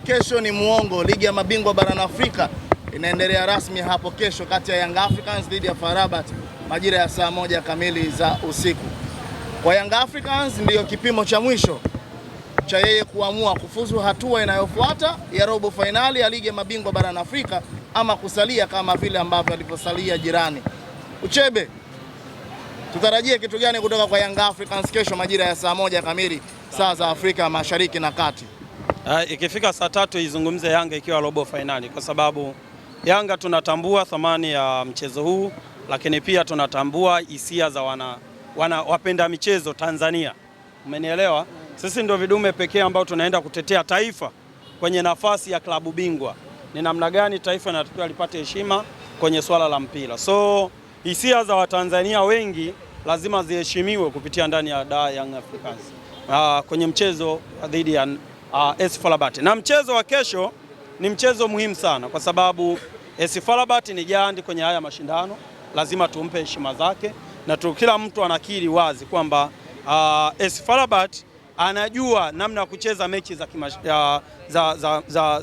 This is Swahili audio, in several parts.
Kesho ni muongo, ligi ya mabingwa barani Afrika inaendelea rasmi hapo kesho kati ya Young Africans dhidi ya FAR Rabat majira ya saa 1 kamili za usiku. Kwa Young Africans ndiyo kipimo cha mwisho cha yeye kuamua kufuzu hatua inayofuata ya robo finali ya ligi ya mabingwa barani Afrika ama kusalia kama vile ambavyo alivyosalia jirani. Uchebe, tutarajie kitu gani kutoka kwa Young Africans kesho majira ya saa 1 kamili saa za Afrika Mashariki na Kati? Ikifika saa 3 izungumze Yanga ikiwa robo finali, kwa sababu Yanga tunatambua thamani ya mchezo huu, lakini pia tunatambua hisia za wapenda michezo Tanzania. Umenielewa? Sisi ndio vidume pekee ambao tunaenda kutetea taifa kwenye nafasi ya klabu bingwa. Ni namna gani taifa linatakiwa lipate heshima kwenye swala la mpira. So hisia za Watanzania wengi lazima ziheshimiwe kupitia ndani ya Young Africans kwenye mchezo dhidi ya AS FAR Rabat. Na mchezo wa kesho ni mchezo muhimu sana kwa sababu AS FAR Rabat ni jandi kwenye haya mashindano, lazima tumpe heshima zake, na kila mtu anakiri wazi kwamba AS FAR Rabat anajua namna ya kucheza mechi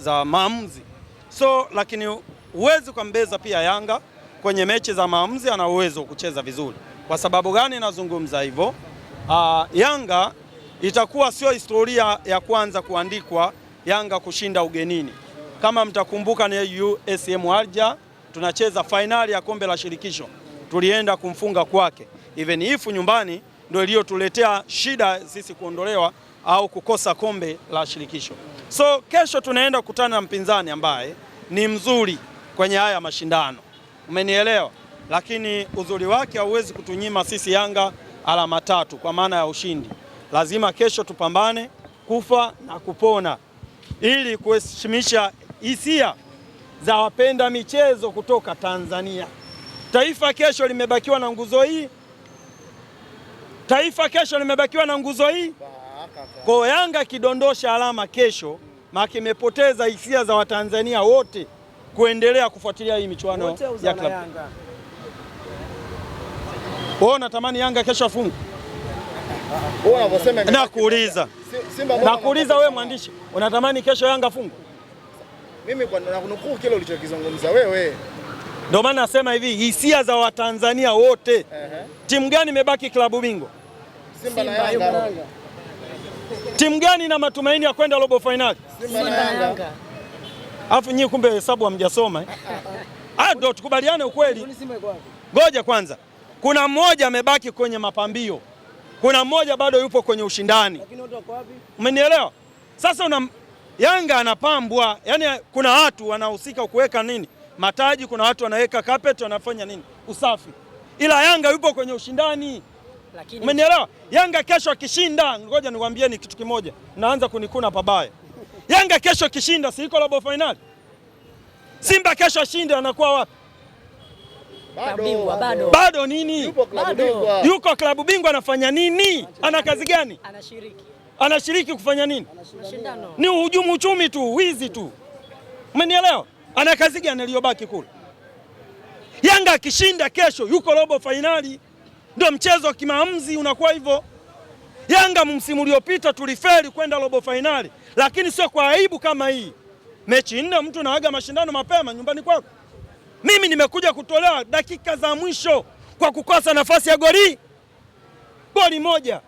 za maamuzi. So lakini uwezo kumbeza pia Yanga kwenye mechi za maamuzi, ana uwezo kucheza vizuri. Kwa sababu gani nazungumza hivyo? Yanga itakuwa sio historia ya kwanza kuandikwa Yanga kushinda ugenini. Kama mtakumbuka ni USM Alger, tunacheza finali ya kombe la shirikisho, tulienda kumfunga kwake. Even if nyumbani ndio iliyotuletea shida sisi kuondolewa au kukosa kombe la shirikisho. So kesho tunaenda kukutana na mpinzani ambaye ni mzuri kwenye haya mashindano. Umenielewa? Lakini uzuri wake hauwezi kutunyima sisi Yanga alama 3 kwa maana ya ushindi. Lazima kesho tupambane kufa na kupona ili kuheshimisha hisia za wapenda michezo kutoka Tanzania. Taifa kesho limebakiwa na nguzo hii. Taifa kesho limebakiwa na nguzo hii. Kwa Yanga kidondosha alama kesho, maana imepoteza hisia za Watanzania wote kuendelea kufuatilia hii michuano ya klabu. Wewe unatamani Yanga kesho afunge? Wewe unaposema nakuuliza wewe mwandishi, unatamani kesho Yanga afunge? Mimi kwa nakunukuu kile ulichokizungumza wewe. Ndio maana nasema hivi, hisia za Watanzania wote. Timu gani imebaki klabu bingwa? Simba na Yanga. Timu gani na matumaini ya kwenda robo finali? Simba na Yanga. Alafu nyinyi kumbe hesabu hamjasoma. Ndio tukubaliane ukweli. Ngoja kwanza. Kuna mmoja amebaki kwenye mapambio. Kuna mmoja bado yupo kwenye ushindani. Lakini wote wako wapi? Umenielewa? Sasa Yanga anapambwa, yani kuna watu wanahusika kuweka nini? Mataji, kuna watu wanaweka carpet, wanafanya nini? Usafi. Ila Yanga yupo kwenye ushindani. Lakini umenielewa? Yanga kesho akishinda, ngoja niwaambieni kitu kimoja. Naanza kunikuna pabaya. Yanga kesho akishinda, si iko robo finali? Simba kesho ashinde, anakuwa wapi? Bado nini? Yuko klabu bingwa anafanya nini? Ana kazi gani? Anashiriki kufanya nini? Ni uhujumu uchumi tu, wizi tu. Umenielewa? Ana kazi gani aliyobaki kule? Yanga akishinda kesho yuko robo finali. Ndio mchezo wa kimaamuzi unakuwa hivyo. Yanga msimu uliopita tulifeli kwenda robo finali, lakini sio kwa aibu kama hii. Mechi 4 mtu naaga mashindano mapema nyumbani kwako. Mimi nimekuja kutolewa dakika za mwisho kwa kukosa nafasi ya goli moja.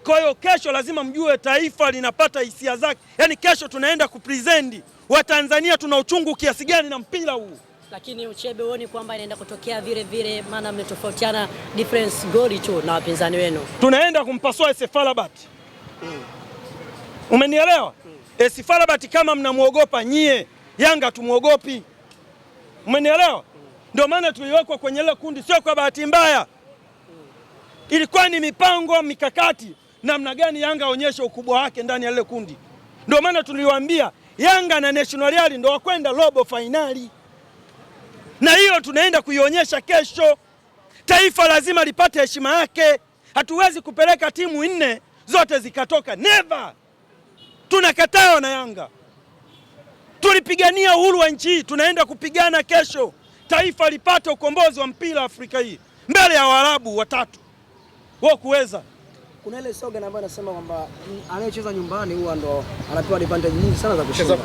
Kwa hiyo kesho lazima mjue taifa linapata hisia zake. Yaani kesho tunaenda kupresent Watanzania tuna uchungu kiasi gani na mpira huu. Lakini Uchebe, huoni kwamba inaenda kutokea vile maana mmetofautiana difference goli tu na wapinzani wenu? Tunaenda kumpasua AS FAR Rabat. Umenielewa? AS FAR Rabat kama mnamuogopa nyie, Yanga tumuogopi. Umenielewa? Ndio maana tuliwekwa kwenye ile kundi, sio kwa bahati mbaya. Ilikuwa ni mipango mikakati namna gani Yanga aonyeshe ukubwa wake ndani ya ile kundi. Ndio maana tuliwaambia Yanga na National Real ndio wakwenda robo finali. Na hiyo tunaenda kuionyesha kesho. Taifa lazima lipate heshima yake. Hatuwezi kupeleka timu 4 zote zikatoka. Never. Tunakataa na Yanga. Tulipigania uhuru wa nchi hii, tunaenda kupigana kesho. Taifa lipate ukombozi wa mpira Afrika hii mbele ya Waarabu watatu. Wao kuweza Kuna ile slogan ambayo inasema kwamba anayecheza nyumbani huwa ndo anapewa advantage nyingi sana za kushinda.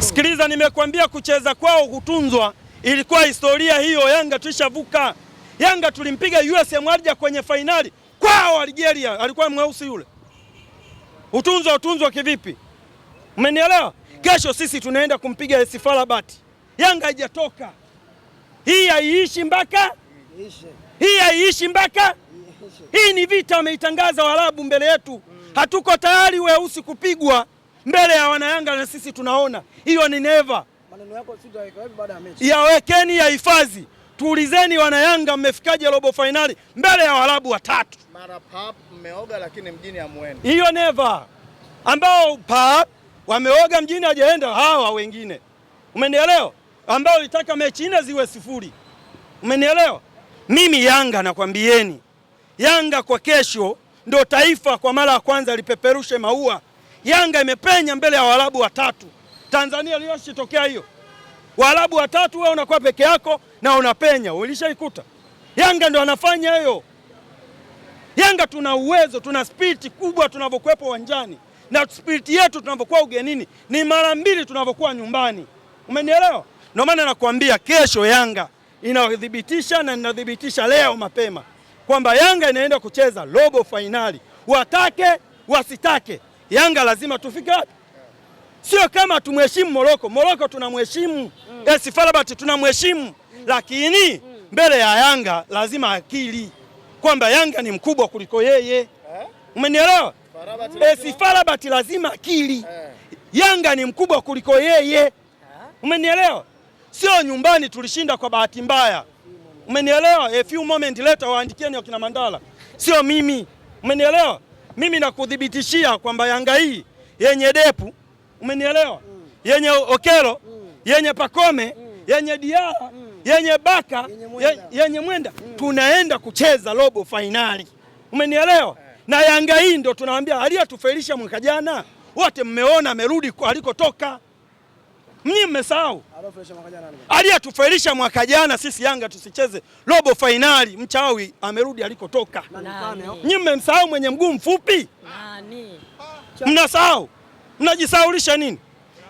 Sikiliza, nimekuambia kucheza kwao kutunzwa, ilikuwa historia hiyo. Yanga tulishavuka. Yanga tulimpiga USM Alger kwenye fainali kwao Algeria, alikuwa mweusi yule. Utunzwa kivipi? Umenielewa? Kesho sisi tunaenda kumpiga AS FAR Rabat. Yanga haijatoka. Hii haiishi mpaka hii ni vita wameitangaza Waarabu mbele yetu. Hatuko tayari weusi kupigwa mbele ya wanayanga, na sisi tunaona hiyo ni never. Maneno yako sitaweka wapi baada ya mechi? Yawekeni ya hifadhi. Tuulizeni wanayanga mmefikaje robo finali mbele ya Waarabu watatu. Mara pap mmeoga lakini mjini hamuendi. Hiyo never. Ambao pap wameoga mjini hajaenda hawa wengine. Umenielewa? Ambao litaka mechi 4 ziwe 0. Umenielewa? Mimi Yanga nakwambieni, Yanga kwa kesho ndo taifa kwa mara ya kwanza lipeperushe maua. Yanga imepenya mbele ya Waarabu watatu. Tanzania iliyotokea hiyo. Waarabu watatu wewe unakuwa peke yako na unapenya. Ulishaikuta? Yanga ndo anafanya hiyo. Yanga tuna uwezo, tuna spirit kubwa tunavyokuepo uwanjani. Na spirit yetu tunavyokuwa ugenini ni mara 2 tunavyokuwa nyumbani. Umenielewa? Ndio maana nakwambia kesho Yanga inadhibitisha na inadhibitisha leo mapema kwamba Yanga inaenda kucheza robo finali. Watake wasitake, Yanga lazima tufike hapo. Sio kama tumheshimu Morocco tunamheshimu, AS FAR Rabat tunamheshimu, lakini mbele ya Yanga lazima akili kwamba Yanga ni mkubwa kuliko yeye. Umenielewa? AS FAR Rabat lazima akili. Yanga ni mkubwa kuliko yeye. Umenielewa? Sio nyumbani tulishinda kwa bahati mbaya. Umenielewa? A few moment later waandikieni wakina Mandala. Sio mimi. Umenielewa? Mimi nakudhibitishia kwamba Yanga hii yenye Depu, umenielewa? Yenye Okelo, yenye Pakome, yenye Diara, yenye Baka, yenye Mwenda, tunaenda kucheza robo finali. Umenielewa? Na Yanga hii ndio tunawaambia aliyatufelisha mwaka jana. Wote mmeona amerudi alikotoka. Mnyi mmesahau. Aliyatufelisha mwaka jana sisi Yanga tusicheze robo finali, mchawi amerudi alikotoka. Mnyi mmemsahau mwenye mguu mfupi? Nani? Mnasahau. Mnajisahaulisha nini?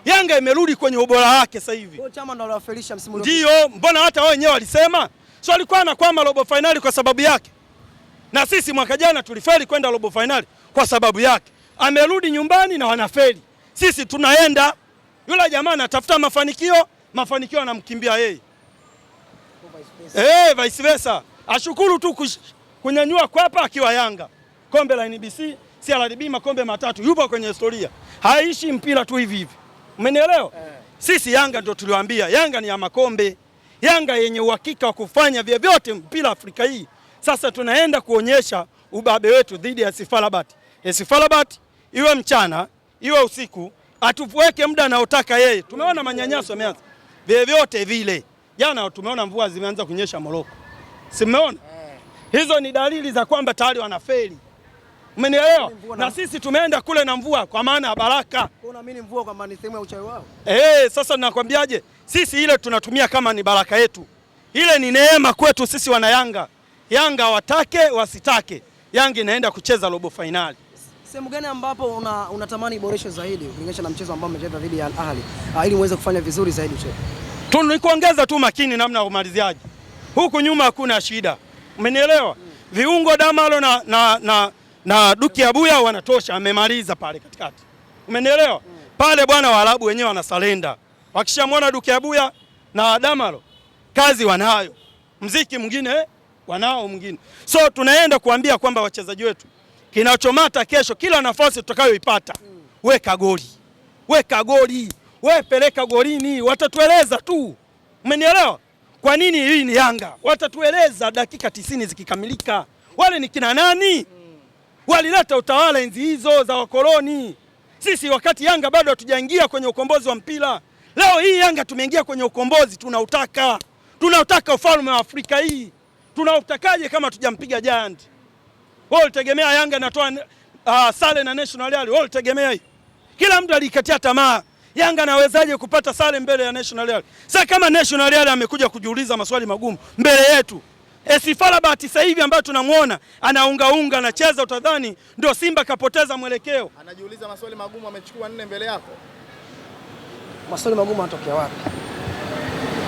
Yanga imerudi kwenye ubora wake sasa hivi. Kwa chama ndo aliwafelisha msimu ule. Ndio, mbona hata wao wenyewe walisema? So alikuwa anakwama robo finali kwa sababu yake. Na sisi mwaka jana tulifeli kwenda robo finali kwa sababu yake. Amerudi nyumbani na wanafeli. Sisi tunaenda, yule jamaa anatafuta mafanikio anamkimbia yeye. Vice versa. Ashukuru tu kunyanyua kwapa akiwa Yanga. Kombe la NBC, CRDB, makombe matatu, yupo kwenye historia. Haishi mpira tu hivi hivi. Umenielewa? Sisi Yanga ndio tuliwaambia, Yanga ni ya makombe. Yanga yenye uhakika wa kufanya vyovyote mpira Afrika hii. Sasa tunaenda kuonyesha ubabe wetu dhidi ya AS FAR Rabat. AS FAR Rabat iwe mchana, iwe usiku, atuweke muda anaotaka yeye. Tumeona manyanyaso yameanza. Vyovyote vile. Jana tumeona mvua zimeanza kunyesha Morocco. Si mmeona? Hizo ni dalili za kwamba tayari wanafeli. Umenielewa? Na sisi tumeenda kule na mvua kwa maana ya baraka. Unaamini mvua kwamba ni sehemu ya uchawi wao? Sasa ninakwambiaje? Sisi ile tunatumia kama ni baraka yetu. Ile ni neema kwetu sisi wana Yanga. Yanga watake wasitake, Yanga inaenda kucheza robo finali. Sehemu gani ambapo unatamani iboreshwe zaidi kulinganisha na mchezo ambao umecheza dhidi ya Al Ahly ili muweze kufanya vizuri zaidi mchezo? Tunikuongeza tu makini namna ya umaliziaji. Huku nyuma hakuna shida. Umenielewa? Viungo Damalo na Duki Abuya wanatosha, amemaliza pale katikati. Umenielewa? Pale bwana Waarabu wenyewe wanasalenda. Wakishamwona Duki Abuya na Damalo, kazi wanayo. Mziki mwingine wanao mwingine. So tunaenda kuambia kwamba wachezaji wetu kinachomata kesho, kila nafasi tutakayoipata, weka goli. Weka goli. Wewe peleka golini, watatueleza tu. Umenielewa? Kwa nini hii ni Yanga? Watatueleza dakika 90 zikikamilika. Wale ni kina nani? Walileta utawala enzi hizo za wakoloni. Sisi wakati Yanga bado hatujaingia kwenye ukombozi wa mpira. Leo hii Yanga tumeingia kwenye ukombozi, tunautaka. Tunautaka ufalme wa Afrika hii. Tunautakaje kama tujampiga Giant? Wao ulitegemea Yanga natoa sare na National Rally. Wao ulitegemea hii. Kila mtu alikatia tamaa. Yanga nawezaje kupata sare mbele ya National Rally? Sasa kama National Rally amekuja kujiuliza maswali magumu mbele yetu, Farabat sasa hivi ambayo tunamuona anaungaunga anacheza, utadhani ndio Simba kapoteza mwelekeo. Anajiuliza maswali magumu, amechukua 4 mbele yako. Maswali magumu yanatokea wapi?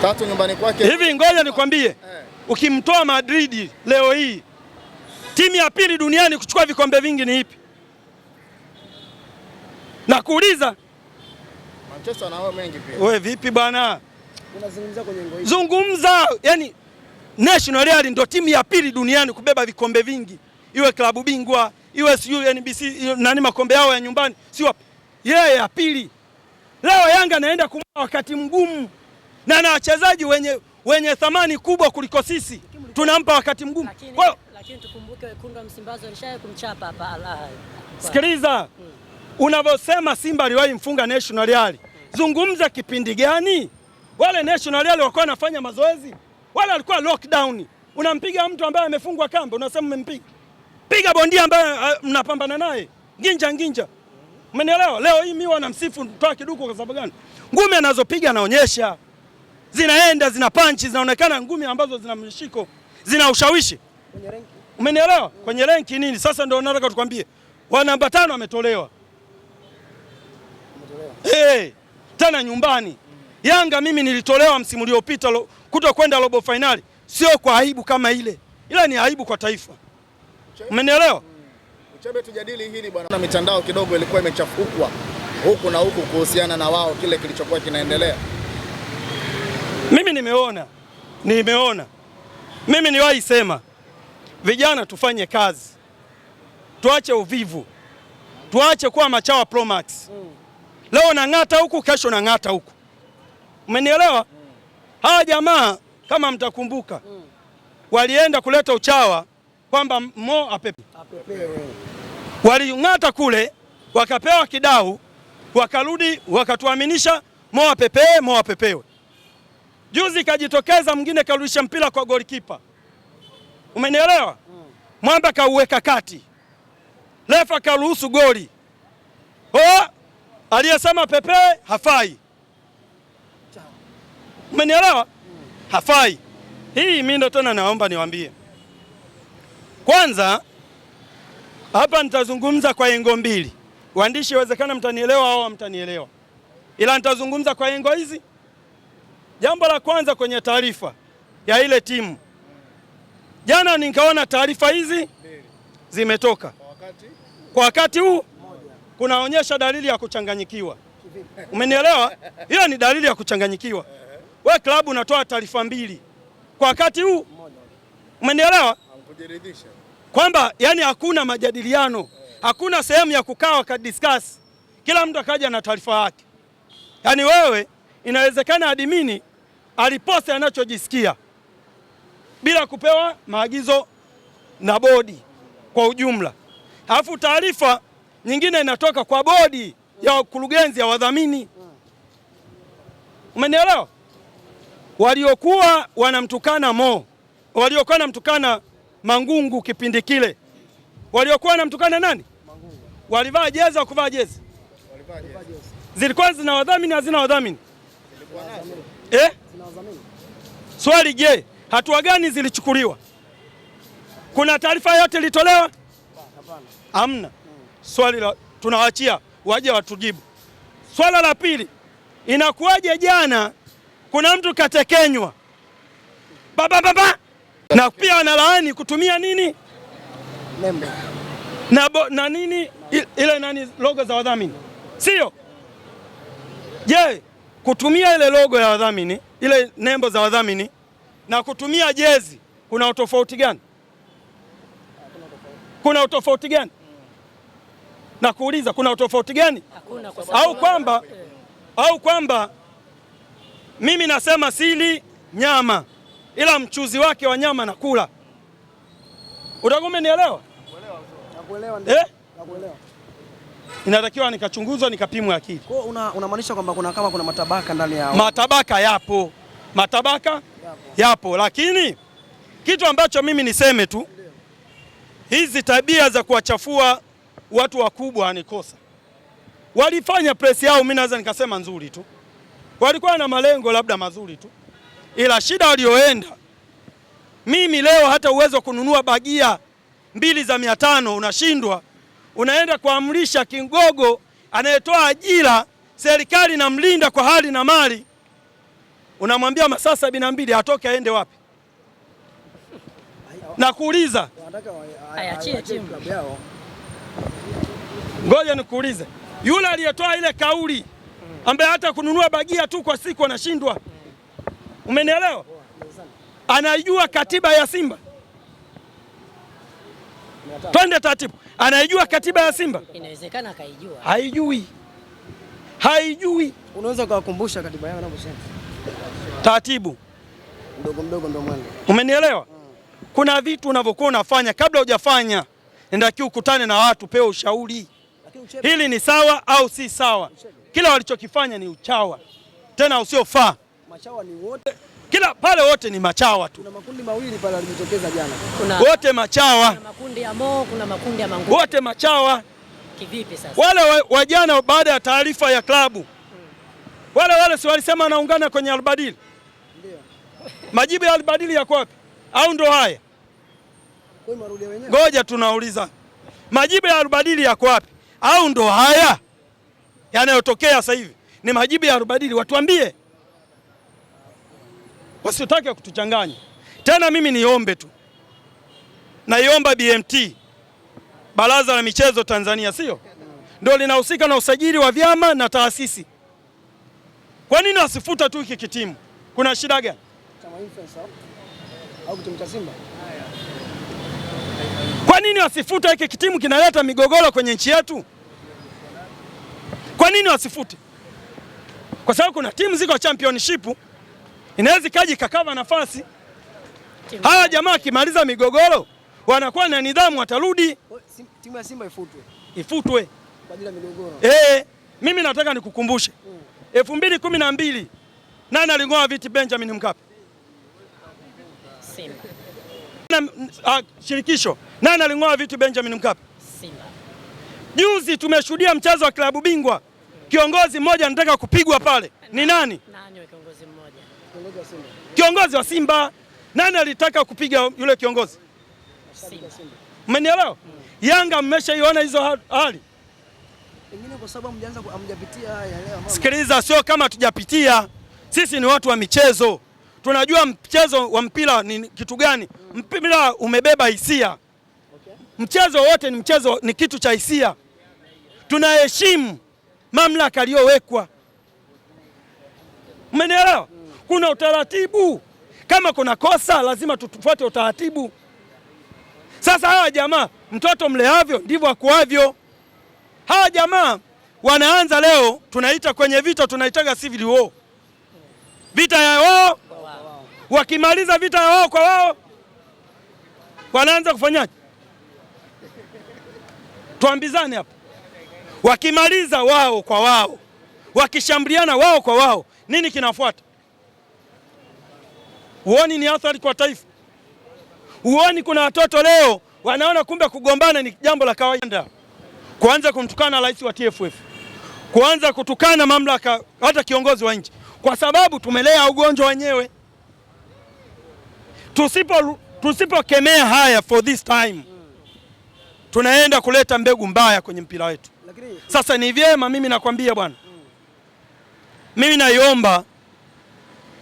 3 nyumbani kwake. Hivi ngoja nikwambie, ukimtoa Madrid leo hii, timu ya pili duniani kuchukua vikombe vingi ni ipi? Na kuuliza Manchester na wao mengi pia. Wewe vipi bwana? Unazungumza kwenye ngo hii. Zungumza, yani National Real ndio timu ya pili duniani kubeba vikombe vingi. Iwe klabu bingwa, iwe NBC, nani makombe yao ya nyumbani, sio yeye ya pili. Leo Yanga naenda kumwa wakati mgumu na wachezaji wenye thamani kubwa kuliko sisi. Tunampa wakati mgumu. Lakini tukumbuke wekundu wa Msimbazi walishaye kumchapa hapa Al Ahly. Sikiliza. Unavyosema Simba aliwahi mfunga National Real. Zungumza kipindi gani? Wale National Real walikuwa wanafanya mazoezi. Wale walikuwa lockdown. Unampiga mtu ambaye amefungwa kamba, unasema mmempiga. Piga bondia ambaye mnapambana naye. Nginja. Umenielewa? Leo hii mimi wanamsifu toa kiduko kwa sababu gani? Ngumi anazopiga anaonyesha. Zinaenda, zina punch, zinaonekana ngumi ambazo zina mshiko, zina ushawishi. Kwenye renki. Umenielewa? Kwenye renki nini? Sasa ndio nataka tukwambie. Wa namba 5 ametolewa. Tena nyumbani. Yanga mimi nilitolewa msimu uliopita kutokwenda robo finali. Sio kwa aibu kama ile. Ila ni aibu kwa taifa. Umenielewa? Uchebe, tujadili hili bwana. Na mitandao kidogo ilikuwa imechafukwa huku na huku kuhusiana na wao kile kilichokuwa kinaendelea. Mimi nimeona. Mimi niwahi sema vijana tufanye kazi. Tuache uvivu. Tuache kuwa machawa Pro Max. Leo nang'ata huku, kesho nang'ata huku. Umenielewa? Hawa jamaa kama mtakumbuka walienda kuleta uchawa kwamba Mo apepewe. Waling'ata kule, wakapewa kidau, wakarudi wakatuaminisha Mo apepewe. Juzi kajitokeza mwingine karudisha mpira kwa golikipa. Umenielewa? Mwamba kauweka kati. Refa karuhusu goli. Aliyesema Pepe hafai. Umenielewa? Hafai. Hii mimi ndo tena naomba niwaambie. Kwanza hapa nitazungumza kwa engo mbili. Waandishi inawezekana mtanielewa au hamtanielewa. Ila nitazungumza kwa engo hizi. Jambo la kwanza kwenye taarifa ya ile timu. Jana nikaona taarifa hizi zimetoka. Kwa wakati huu kunaonyesha dalili ya kuchanganyikiwa. Umenielewa? Hiyo ni dalili ya kuchanganyikiwa. Wewe klabu unatoa taarifa mbili kwa wakati huu. Umenielewa? Kwamba yani hakuna majadiliano, hakuna sehemu ya kukaa wakadiscuss. Kila mtu akaja na taarifa yake. Yani wewe inawezekana admini aliposti anachojisikia bila kupewa maagizo na bodi kwa ujumla. Alafu taarifa nyingine inatoka kwa bodi ya wakurugenzi ya wadhamini. Umenielewa? Waliokuwa wanamtukana Mo, waliokuwa wanamtukana Mangungu kipindi kile, waliokuwa wanamtukana nani? Mangungu. Walivaa jezi au kuvaa jezi? Walivaa jezi. Zilikuwa zina wadhamini, hazina wadhamini? Zilikuwa nazo. Zina wadhamini. Swali, je, hatua gani zilichukuliwa? Kuna taarifa yote ilitolewa? Hapana. Hamna. Swali la tunawaachia waje watujibu. Swala la pili, inakuwaje jana kuna mtu katekenywa baba na pia analaani kutumia nini nembo na nini ile nani logo za wadhamini, sio? Je, kutumia ile logo ya wadhamini, ile nembo za wadhamini na kutumia jezi kuna utofauti gani? Kuna utofauti gani? Na kuuliza kuna utofauti gani? Hakuna. Au kwamba mimi nasema sili nyama ila mchuzi wake wa nyama nakula. Utakuwa umenielewa? Nakuelewa. Nakuelewa. Inatakiwa nikachunguzwa nikapimwa akili. Kwa unamaanisha kwamba kuna matabaka ndani ya matabaka yapo. Matabaka yapo, lakini kitu ambacho mimi niseme tu, hizi tabia za kuwachafua watu wakubwa ni kosa. Walifanya press yao, mimi naweza nikasema nzuri tu. Walikuwa na malengo labda mazuri tu. Ila shida walioenda, Mimi leo hata uwezo wa kununua bagia 2 za 500 unashindwa. Unaenda kuamrisha kigogo anayetoa ajira, serikali na mlinda kwa hali na mali. Unamwambia masaa 72 atoke aende wapi? Na kuuliza ayachie timu. Ngoja nikuulize. Yule aliyetoa ile kauli ambaye hata kununua bagia tu kwa siku anashindwa. Umenielewa? Anajua katiba ya Simba. Twende taratibu. Anaijua katiba ya Simba? Inawezekana akaijua. Haijui. Unaweza kuwakumbusha katiba yao wanavyosema? Taratibu. Mdogo ndio mwendo. Umenielewa? Kuna vitu unavyokuwa unafanya kabla hujafanya, ndio ukutane na watu, pewa ushauri. Hili ni sawa au si sawa? Kila walichokifanya ni uchawa. Tena usiofaa. Machawa ni wote. Kila pale wote ni machawa tu. Kuna makundi mawili pale yalijitokeza jana. Wote machawa. Kuna makundi ya Mo, kuna makundi ya Mangu. Wote machawa. Kivipi sasa? Wale wajana baada ya taarifa ya klabu. Wale si walisema anaungana kwenye Albadili. Ndio. Majibu ya Albadili yako wapi? Au ndo haya? Ngoja tunauliza. Majibu ya Albadili yako wapi? Au ndo haya yanayotokea sasa hivi? Ni majibu ya Albadili, watuambie. Wasitake kutuchanganya. Tena mimi niombe tu. Naiomba BMT, Baraza la Michezo Tanzania, sio? Ndio linahusika na usajili wa vyama na taasisi. Kwa nini wasifuta tu hiki kitimu? Kuna shida gani? Au kitimu cha Simba? Kwa nini wasifuta hiki kitimu, kinaleta migogoro kwenye nchi yetu? Kwa nini wasifute? Kwa sababu kuna timu ziko championship, inaweza kaji kakava nafasi. Hawa jamaa kimaliza migogoro wanakuwa na nidhamu, watarudi. Timu ya Simba Ifutwe kwa ajili ya migogoro. Mimi nataka nikukumbushe 2012 nani aling'oa viti Benjamin Mkapa? Simba. Shirikisho nani aling'oa viti Benjamin Mkapa? Simba. Juzi tumeshuhudia mchezo wa klabu bingwa, kiongozi mmoja anataka kupigwa pale. Ni nani? Nani kiongozi mmoja? Kiongozi wa Simba. Kiongozi wa Simba. Nani alitaka kupiga yule kiongozi? Simba. Umenielewa? Yanga mmeshaiona hizo hali. Pengine kwa sababu hamjapitia haya leo. Sikiliza, sio kama hatujapitia. Sisi ni watu wa michezo. Tunajua mchezo wa mpira ni kitu gani. Mpira umebeba hisia. Mchezo wote ni mchezo, ni kitu cha hisia. Tunaheshimu mamlaka aliyowekwa. Umenielewa? Kuna utaratibu. Kama kuna kosa lazima tufuate utaratibu. Sasa hawa jamaa mtoto mleavyo ndivyo akuavyo. Hawa jamaa wanaanza leo, tunaita kwenye vita, tunaitaga civil war. Vita ya wao. Wakimaliza vita ya wao kwa wao, wanaanza kufanyaje? Tuambizane hapa. Wakimaliza wao kwa wao, wakishambuliana wao kwa wao, nini kinafuata? Uoni ni athari kwa taifa? Uoni kuna watoto leo wanaona kumbe kugombana ni jambo la kawaida? Kuanza kumtukana rais wa TFF, kuanza kutukana mamlaka, hata kiongozi wa nchi, kwa sababu tumelea ugonjwa wenyewe. Tusipokemea haya for this time, tunaenda kuleta mbegu mbaya kwenye mpira wetu. Sasa ni vyema, mimi nakwambia bwana, mimi naiomba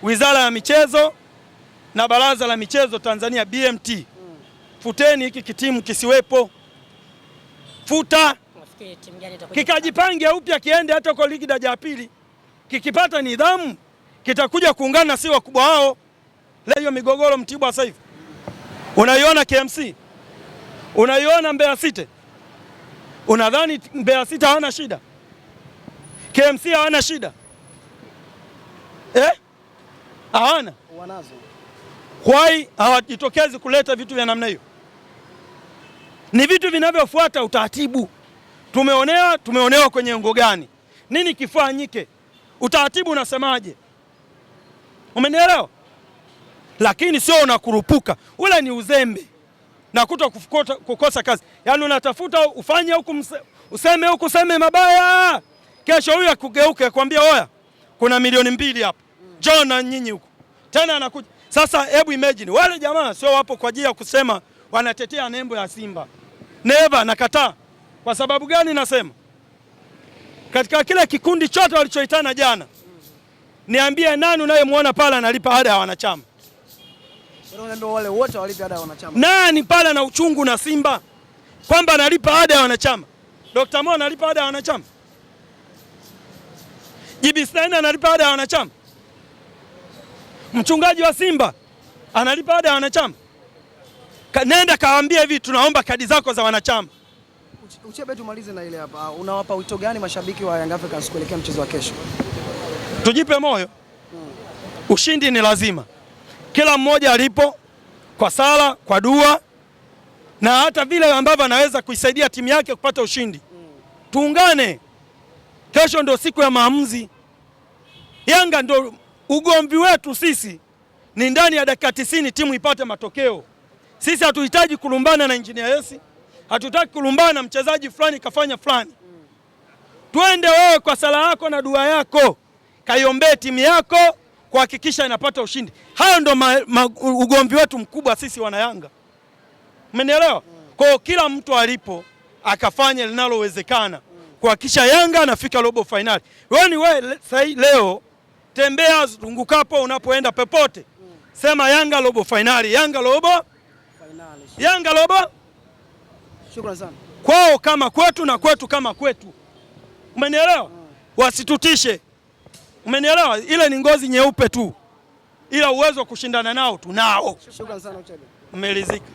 Wizara ya Michezo na Baraza la Michezo Tanzania BMT, futeni hiki kitimu kisiwepo. Futa. Kikajipange upya, kiende hata kwa ligi daraja ya pili. Kikipata nidhamu kitakuja kuungana na si wakubwa wao. Leo hiyo migogoro Mtibwa sasa hivi unaiona KMC, unaiona Mbeya City. Unadhani Mbeya City hawana shida? KMC hawana shida? Hawana. Wanazo. Why hawajitokezi kuleta vitu vya namna hiyo? Ni vitu vinavyofuata utaratibu. Tumeonewa kwenye ngo gani? Nini kifanyike? Utaratibu unasemaje? Umenielewa? Lakini sio unakurupuka. Ule ni uzembe na kukosa kazi. Yaani unatafuta ufanye huku useme huku useme mabaya. Kesho huyu akugeuke akwambia oya, kuna milioni 2 hapa. Njoo na nyinyi huku. Tena anakuja. Sasa hebu imagine wale jamaa sio wapo kwa ajili ya kusema wanatetea nembo ya Simba. Never, nakataa. Kwa sababu gani nasema? Katika kile kikundi chote walichoitana jana, niambie nani unayemwona pale analipa ada ya wanachama? Wale wote walipa ada ya wanachama. Nani pale na uchungu na Simba kwamba analipa ada ya wanachama? Dr. Mo analipa ada ya wanachama? JB Stein analipa ada ya wanachama? Mchungaji wa Simba analipa ada ya wanachama? Nenda kawaambie hivi, tunaomba kadi zako za wanachama. Uchebe, tumalize na ile hapa. Unawapa wito gani mashabiki wa Young Africans kuelekea mchezo wa kesho? Tujipe moyo. Ushindi ni lazima. Kila mmoja alipo kwa sala, kwa dua na hata vile ambavyo anaweza kuisaidia timu yake kupata ushindi. Tuungane. Kesho ndio siku ya maamuzi. Yanga ndio ugomvi wetu sisi. Ni ndani ya dakika 90 timu ipate matokeo. Sisi hatuhitaji kulumbana na Engineer Hersi. Hatutaki kulumbana na mchezaji fulani kafanya fulani. Twende wewe kwa sala yako na dua yako, kaiombee timu yako kuhakikisha inapata ushindi. Hayo ndo ugomvi wetu mkubwa sisi wana Yanga. Umenielewa? Kwa kila mtu alipo akafanya linalowezekana kuhakikisha Yanga anafika robo finali. Wewe leo tembea zungukapo unapoenda pepote. Sema Yanga robo finali, Yanga robo finali. Yanga robo. Shukrani sana. Kwao kama kwetu na kwetu kama kwetu. Umenielewa? Wasitutishe. Umenielewa? Ile ni ngozi nyeupe tu. Ila uwezo wa kushindana nao tunao. Shukrani sana Uchebe. Umeridhika?